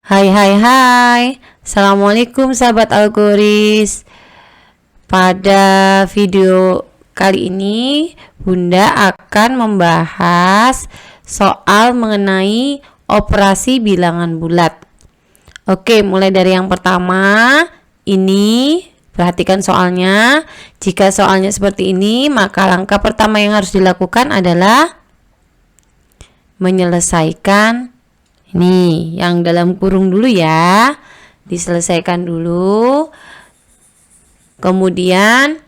Hai hai hai. Assalamualaikum sahabat Algoris. Pada video kali ini Bunda akan membahas soal mengenai operasi bilangan bulat. Oke, mulai dari yang pertama. Ini perhatikan soalnya. Jika soalnya seperti ini, maka langkah pertama yang harus dilakukan adalah menyelesaikan ini yang dalam kurung dulu ya, diselesaikan dulu. Kemudian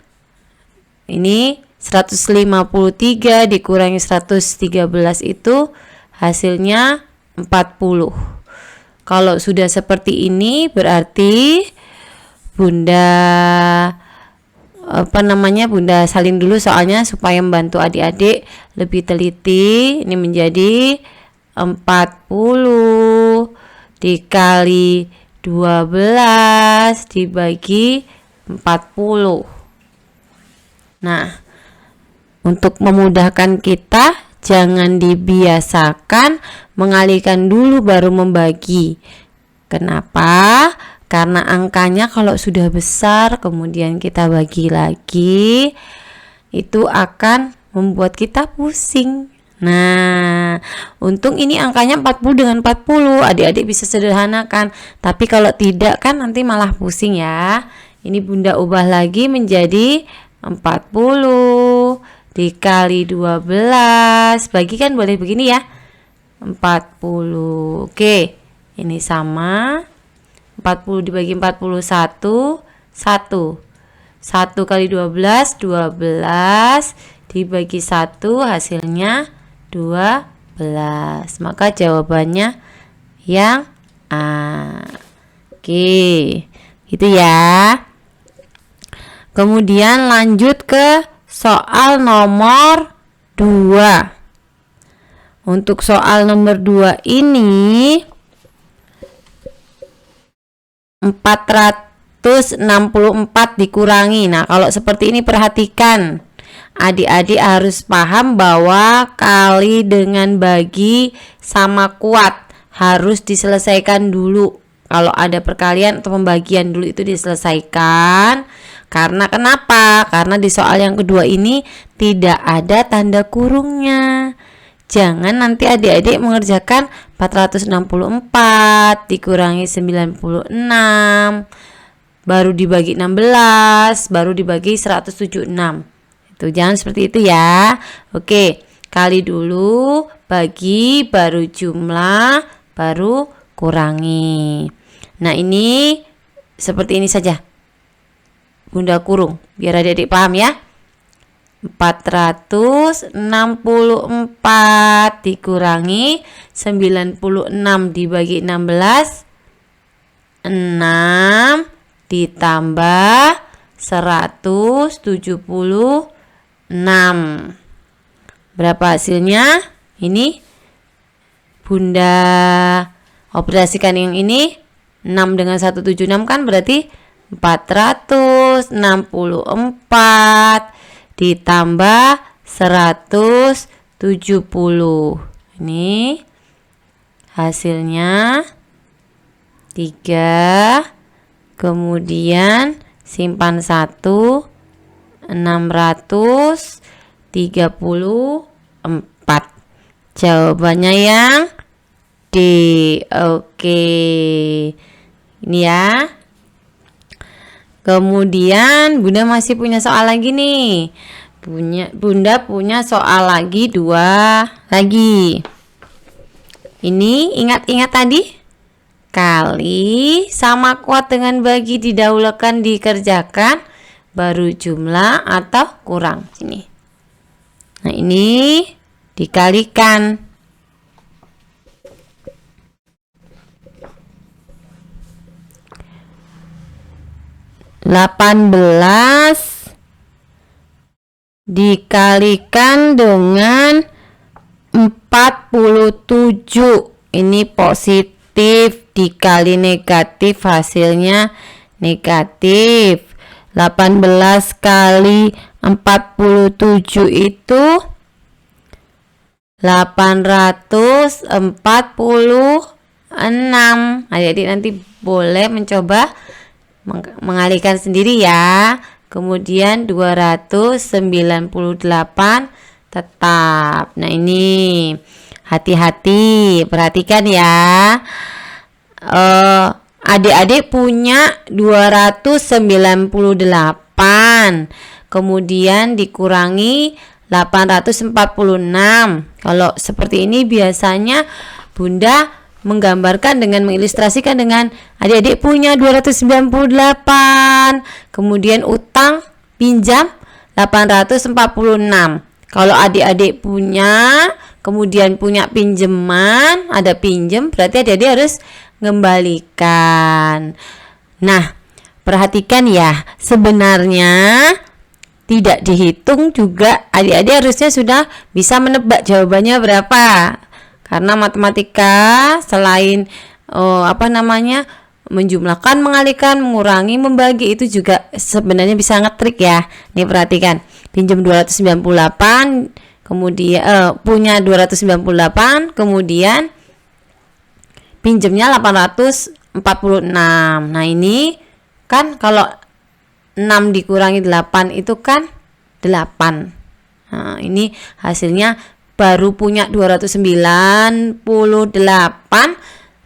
ini 153 dikurangi 113 itu hasilnya 40. Kalau sudah seperti ini berarti Bunda Bunda salin dulu soalnya supaya membantu adik-adik lebih teliti. Ini menjadi 40 dikali 12 dibagi 40. Nah, untuk memudahkan kita, jangan dibiasakan mengalihkan dulu baru membagi. Kenapa? Karena angkanya kalau sudah besar kemudian kita bagi lagi, itu akan membuat kita pusing. Nah, untung ini angkanya 40 dengan 40, adik-adik bisa sederhanakan. Tapi kalau tidak kan nanti malah pusing ya. Ini Bunda ubah lagi menjadi 40 dikali 12. Bagikan boleh begini ya. 40. Oke, ini sama. 40 dibagi 41, 1. 1 kali 12, 12 dibagi 1 hasilnya 12. Maka jawabannya yang A. Oke, gitu ya. Kemudian lanjut ke soal nomor 2. Untuk soal nomor 2 ini 464 dikurangi. Nah, kalau seperti ini perhatikan. Adik-adik harus paham bahwa kali dengan bagi sama kuat harus diselesaikan dulu. Kalau ada perkalian atau pembagian dulu itu diselesaikan. Karena kenapa? Karena di soal yang kedua ini tidak ada tanda kurungnya. Jangan nanti adik-adik mengerjakan 464 dikurangi 96 baru dibagi 16 baru dibagi 176. Tuh, jangan seperti itu ya. Oke, kali dulu, bagi, baru jumlah, baru kurangi. Nah, ini seperti ini saja. Bunda kurung, biar adik-adik paham ya. 464 dikurangi 96 dibagi 16, 6 ditambah 176. Berapa hasilnya? Ini Bunda operasikan yang ini. 6 dengan 176 kan berarti 464 ditambah 170. Ini hasilnya 3. Kemudian simpan 1, 634. Jawabannya yang D. Oke, ini ya. Kemudian Bunda masih punya soal lagi nih. Bunda punya soal lagi 2 lagi. Ini ingat-ingat tadi? Kali sama kuat dengan bagi didahulukan dikerjakan, baru jumlah atau kurang. Sini. Nah, ini dikalikan. 18 dikalikan dengan 47. Ini positif dikali negatif, hasilnya negatif. 18 kali 47 itu 846. 6. Adik-adik nanti boleh mencoba mengalihkan sendiri ya. Kemudian 298 tetap. Nah, ini hati-hati, perhatikan ya. Adik-adik punya 298, kemudian dikurangi 846. Kalau seperti ini biasanya Bunda menggambarkan dengan mengilustrasikan dengan adik-adik punya 298, kemudian utang pinjam 846. Kalau adik-adik punya, kemudian punya pinjaman, ada pinjem, berarti adik-adik harus mengembalikan. Nah, perhatikan ya, sebenarnya tidak dihitung juga adik-adik harusnya sudah bisa menebak jawabannya berapa. Karena matematika selain menjumlahkan, mengalihkan, mengurangi, membagi itu juga sebenarnya bisa ngetrik ya. Nih perhatikan, pinjam 298, kemudian punya 298, kemudian pinjamnya 846. Nah, ini kan kalau 6 dikurangi 8 itu kan 8. Nah, ini hasilnya baru punya 298,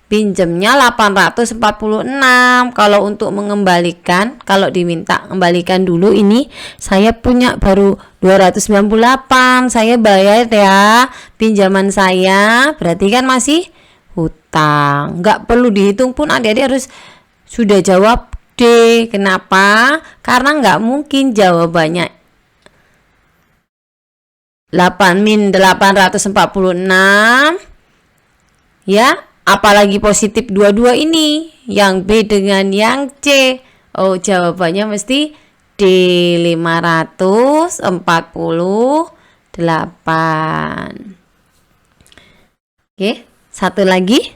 pinjamnya 846. Kalau untuk mengembalikan, kalau diminta kembalikan dulu, ini saya punya baru 298, saya bayar ya pinjaman saya, berarti kan masih hutang. Nggak perlu dihitung pun adik-adik harus sudah jawab D. Kenapa? Karena nggak mungkin jawabannya 846 ya, apalagi positif dua-dua ini, yang B dengan yang C. Oh, jawabannya mesti D, 548. Oke, satu lagi.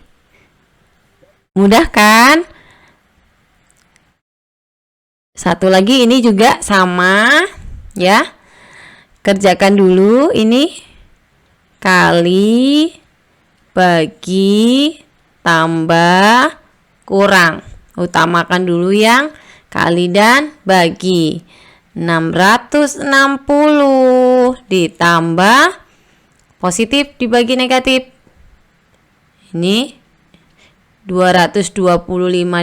Mudah kan? Satu lagi ini juga sama ya. Kerjakan dulu ini, kali, bagi, tambah, kurang. Utamakan dulu yang kali dan bagi. 660 ditambah positif dibagi negatif. Ini 225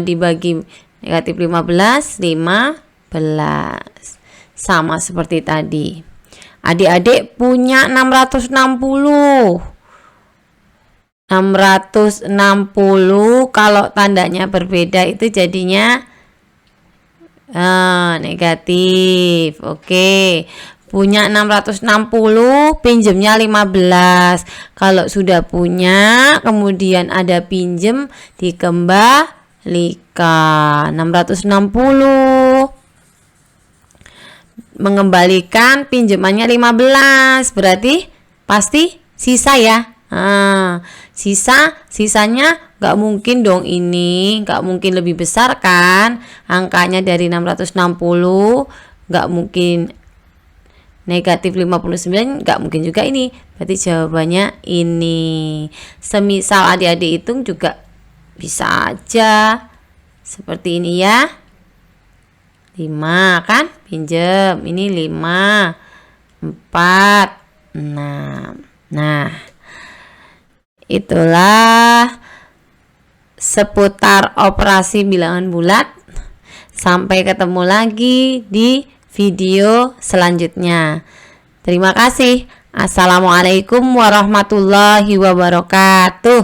dibagi negatif 15, 15. Sama seperti tadi. Adik-adik punya 660. 660 kalau tandanya berbeda itu jadinya negatif. Oke. Punya 660, pinjemnya 15. Kalau sudah punya, kemudian ada pinjem, dikembalikan. 660 mengembalikan pinjamannya 15, berarti pasti sisa ya. Sisanya nggak mungkin dong, ini nggak mungkin lebih besar kan angkanya dari 660, nggak mungkin negatif 59, nggak mungkin juga ini, berarti jawabannya ini. Semisal adik-adik hitung juga bisa aja seperti ini ya, 5 kan pinjem, ini 5, 4, 6. Nah, itulah seputar operasi bilangan bulat. Sampai ketemu lagi di video selanjutnya. Terima kasih. Assalamualaikum warahmatullahi wabarakatuh.